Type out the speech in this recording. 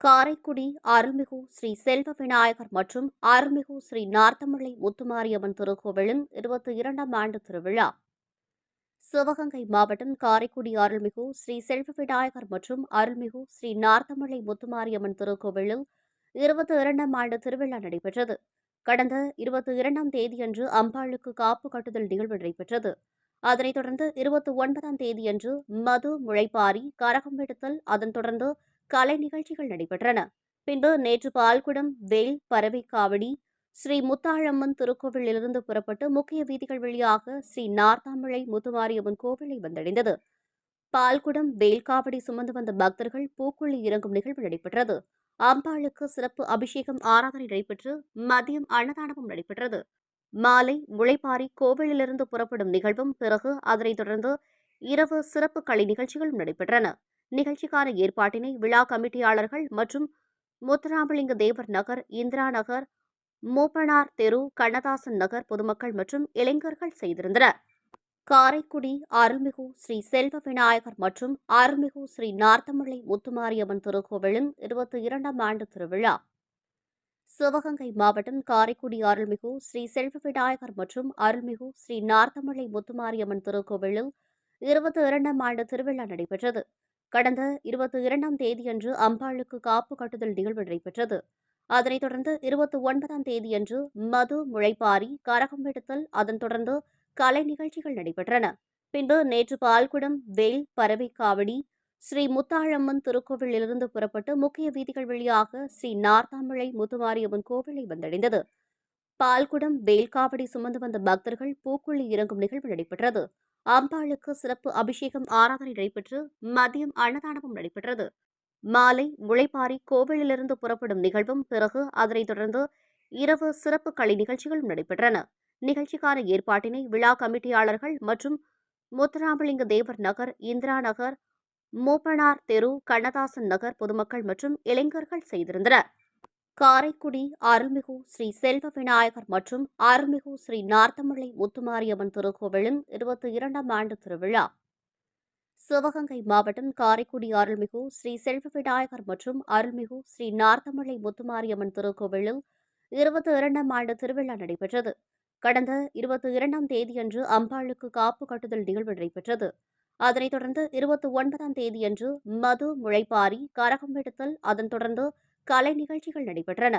காரைக்குடி அருள்மிகு ஸ்ரீ செல்வ விநாயகர் மற்றும் அருள்மிகு ஸ்ரீ நார்த்தமலை முத்துமாரியம்மன் திருக்கோவிலின் 22ஆம் ஆண்டு திருவிழா. சிவகங்கை மாவட்டம் காரைக்குடி அருள்மிகு ஸ்ரீ செல்வ விநாயகர் மற்றும் அருள்மிகு ஸ்ரீ நார்த்தமலை முத்துமாரியம்மன் திருக்கோவிலில் 22ஆம் ஆண்டு திருவிழா நடைபெற்றது. கடந்த 22ஆம் தேதியன்று அம்பாளுக்கு காப்பு கட்டுதல் நிகழ்வு நடைபெற்றது. அதனைத் தொடர்ந்து 29ஆம் தேதியன்று மது முளைப்பாரி, கரகம் எடுத்தல், அதன் தொடர்ந்து கலை நிகழ்ச்சிகள் நடைபெற்றன. பின்பு நேற்று பால்குடம், வேல், பறவை காவடி, ஸ்ரீ முத்தாளம்மன் திருக்கோவிலிலிருந்து புறப்பட்டு முக்கிய வீதிகள் வழியாக ஸ்ரீ நார்த்தாமலை முத்துமாரியம்மன் கோவிலை வந்தடைந்தது. பால்குடம், வேல்காவடி சுமந்து வந்த பக்தர்கள் பூக்குழி இறங்கும் நிகழ்வு நடைபெற்றது. அம்பாளுக்கு சிறப்பு அபிஷேகம், ஆராதனை நடைபெற்று மதியம் அன்னதானமும் நடைபெற்றது. மாலை முளைப்பாரி கோவிலிலிருந்து புறப்படும் நிகழ்வும், பிறகு அதனைத் தொடர்ந்து இரவு சிறப்பு கலை நிகழ்ச்சிகளும் நடைபெற்றன. நிகழ்ச்சிக்கான ஏற்பாட்டினை விழா கமிட்டியாளர்கள் மற்றும் முத்துராமலிங்க தேவர் நகர், இந்திரா நகர், மூப்பனார் தெரு, கண்ணதாசன் நகர் பொதுமக்கள் மற்றும் இளைஞர்கள் செய்திருந்தனர். காரைக்குடி அருள்மிகு ஸ்ரீ செல்வ விநாயகர் மற்றும் அருள்மிகு ஸ்ரீ நார்த்தமலை முத்துமாரியம்மன் திருக்கோவிலின் 22ஆம் ஆண்டு திருவிழா. சிவகங்கை மாவட்டம் காரைக்குடி அருள்மிகு ஸ்ரீ செல்வ விநாயகர் மற்றும் அருள்மிகு ஸ்ரீ நார்த்தமலை முத்துமாரியம்மன் திருக்கோவிலில் 22ஆம் ஆண்டு திருவிழா நடைபெற்றது. கடந்த 22ஆம் தேதியன்று அம்பாளுக்கு காப்பு கட்டுதல் நிகழ்வு நடைபெற்றது. அதனைத் தொடர்ந்து 29ஆம் தேதியன்று மது முளைப்பாரி, கரகம் எடுத்தல், அதன் தொடர்ந்து கலை நிகழ்ச்சிகள் நடைபெற்றன. பின்பு நேற்று பால்குடம், வேல், பறவை காவடி, ஸ்ரீ முத்தாளம்மன் திருக்கோவிலிலிருந்து புறப்பட்டு முக்கிய வீதிகள் வழியாக ஸ்ரீ நார்த்தாமலை முத்துமாரியம்மன் கோவிலை வந்தடைந்தது. பால்குடம், வேல்காவடி சுமந்து வந்த பக்தர்கள் பூக்குழி இறங்கும் நிகழ்வு நடைபெற்றது. அம்பாளுக்கு சிறப்பு அபிஷேகம், ஆராதனை நடைபெற்று மதியம் அன்னதானமும் நடைபெற்றது. மாலை முளைப்பாரி கோவிலிலிருந்து புறப்படும் நிகழ்வும், பிறகு அதனைத் தொடர்ந்து இரவு சிறப்பு கலை நிகழ்ச்சிகளும் நடைபெற்றன. நிகழ்ச்சிக்கான ஏற்பாட்டினை விழா கமிட்டியாளர்கள் மற்றும் முத்துராமலிங்க தேவர் நகர், இந்திரா நகர், மூப்பனார் தெரு, கண்ணதாசன் நகர் பொதுமக்கள் மற்றும் இளைஞர்கள் செய்திருந்தனர். காரைக்குடி அருள்மிகு ஸ்ரீ செல்வ விநாயகர் மற்றும் அருள்மிகு ஸ்ரீ நார்த்தமலை முத்துமாரியம்மன் திருக்கோவிலின் 22ஆம் ஆண்டு திருவிழா. சிவகங்கை மாவட்டம் காரைக்குடி அருள்மிகு ஸ்ரீ செல்வ விநாயகர் மற்றும் அருள்மிகு ஸ்ரீ நார்த்தமலை முத்துமாரியம்மன் திருக்கோவிலில் 22ஆம் ஆண்டு திருவிழா நடைபெற்றது. கடந்த 22ஆம் தேதியன்று அம்பாளுக்கு காப்பு கட்டுதல் நிகழ்வு நடைபெற்றது. அதனைத் தொடர்ந்து 29ஆம் தேதியன்று மது முளைப்பாரி, கரகம் எடுத்தல், அதன் தொடர்ந்து கலை நிகழ்ச்சிகள் நடைபெற்றன.